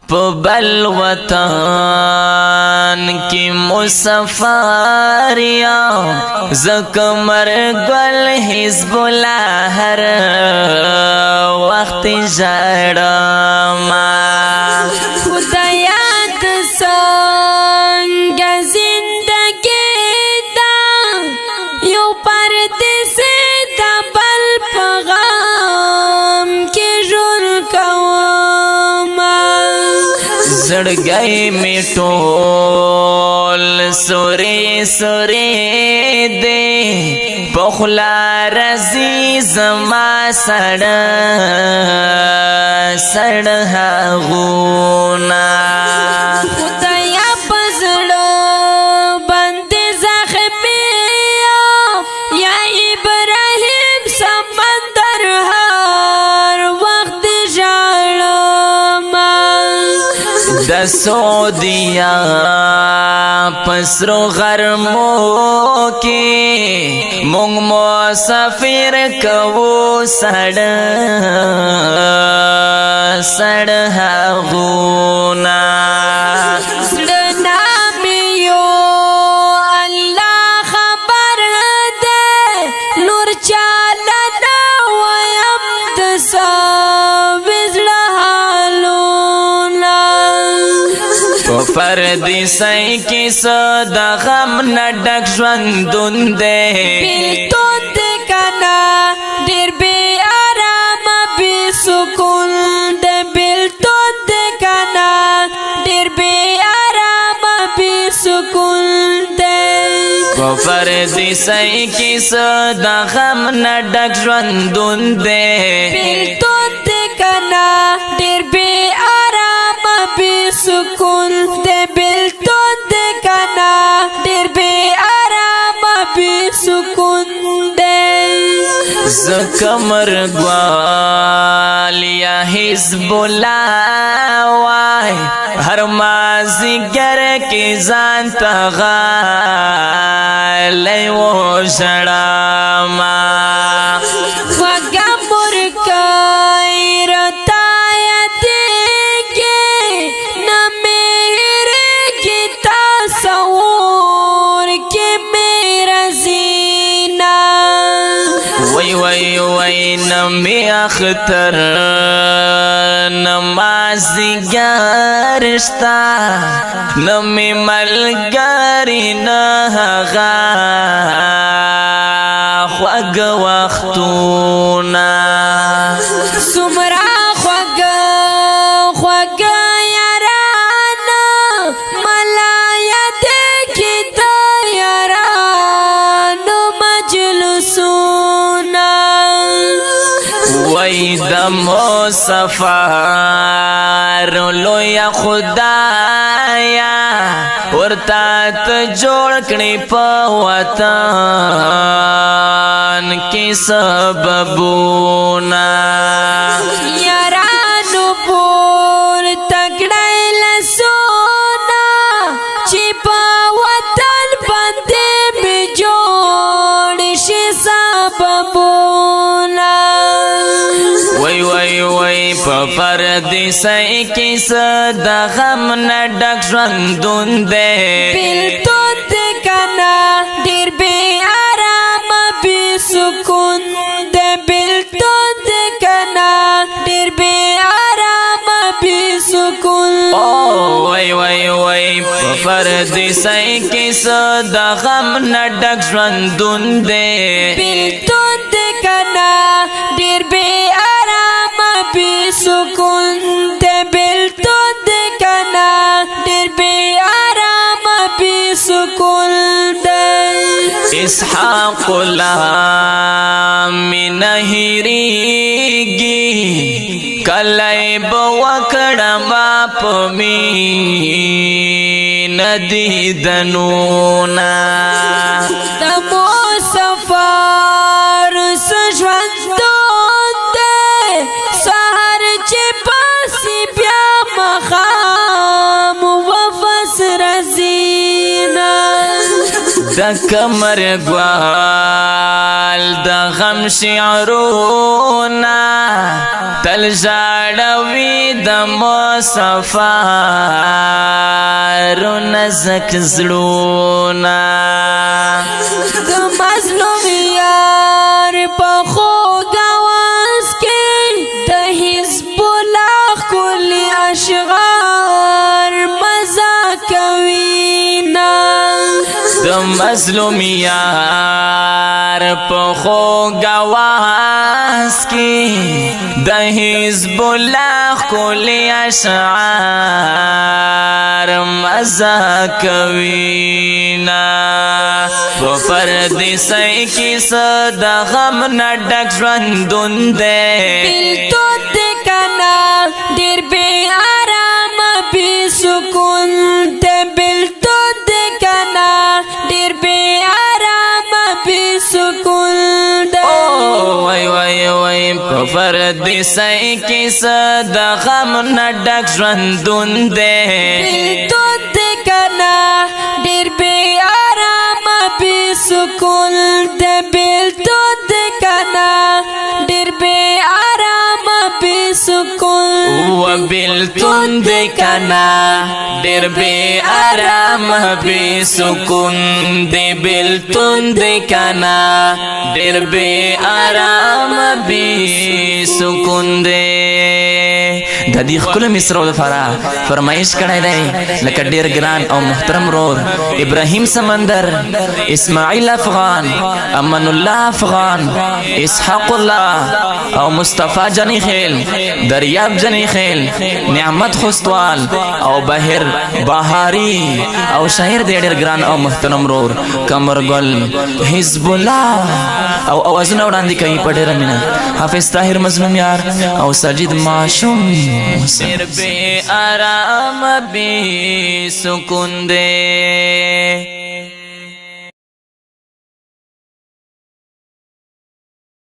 بل وطن کی مسافر یا زکمر گل حزب اللہ ہر وقت جڑما خدایات سنگ زندگی دا یو پردیس دا بل پیغام کی ژوند کوما زړګی می ټول سورې سورې دې پخلا رزي زما سړ سړ هغونا خدایا پزړو باندې زخمي یا ابراهیم سمندر هر وخت ژړما د سعودیا پسرو غرمو کې مونږ مسافر کوو سړ سړ هغونا زړه نامې یو الله خبر ده نور چاله نه وایم د سوي زړه حالونه په فردي سای کې د غم نه ډک ژوندون دی بیلتون دی کنه ډېر بې آرامه بې سکون دی بیلتون دی کنه ډېر بې آرامه بې سکون دی په فردي سای کې د غم نه ډک ژوندون دی بیلتون دی کنه ډېر بې آرامه بې سکون دی بیلتون دی کنه ډېر بې آرامه بې سکون دی زکمر گوال یا حزب اللہ وای ہر مازیگر کی ځان ته غالی و ژړما خوږه مورکۍ راته یادېږي نه مې هېرېږي تصور کې مې راځينه وای وای وای نمی اختر نمازیگر شتا نمی ملګری نه هغه خوږ وختونه څومره خوږه خوږه یارانه ملا یادېږي د یارانو مجلسونه وای د مسافر لوی خدایا ورته ته جوړ کړې په وطن کې سببونه یارانو پور تکړی لسونه چې په وطن باندې مې جوړ شي سببونه وای وای وای په پردي سای کې د غم نه ډک ژوندون دی بیلتون دی کنه ډېر بې آرامه بې سکون دی بیلتون دی کنه ډېر بې آرامه بې سکون وای وای وای په پردي سای کې د غم نه ډک ژوندون دی بیلتون دی کنه ډېر بې آرامه بې سکون دی بیلتون دی کنه ډېر بې آرامه بې سکون دی اسحاق لا من هریږي کله به وکړم په مینه دیدنونه د مسافر ژوندون دی سهار چې پاسې بیا ماښام واپس راځي نه د کمر ګوال حال د غم شعرونا تل ژړوي د مسافرو نزک زړونا د مظلوم یار په خوږ اواز کې د حزب الله ښکلي اشعار مزه کوي نه د مظلوم یار په خوږ اواز کې د حزب الله ښکلي اشعار مزه کوي نه په پردیسۍ کې څه د غم نه ډک ژوندون دی بیلتون دی کنه ډېر بې آرامه بې سکون دی بیلتون دی کنه ډېر بې آرامه بې سکون دی وای وای وای په پردیسۍ کې څه د غم نه ډک ژوندون دی بیلتون دی کنه ډېر بې آرامه بې سکون دی بیلتون دی کنه ډېر بې آرامه بې سکون و بیلتون دی کنا ډېر بې آرامه بې سکون دی بیلتون دی کنا ډېر بې آرامه بې سکون دی د دې ښکلو مصرو لپاره فرمایش کړی دی لکه ډېر ګران او محترم رور ابراهیم سمندر اسماعیل افغان امان الله افغان اسحاق الله او مصطفی جنی خیل دریاب جنی خیل نعمت خوستوال او بهر بهاری او شاعر دی ډېر ګران او محترم رور قمرګل حزب الله او اوازونه وړاندې کوي په ډېره مینه حافظ طاهر مظلوم یار او ساجد معشوم ډېر بې آرامه بې سکون دی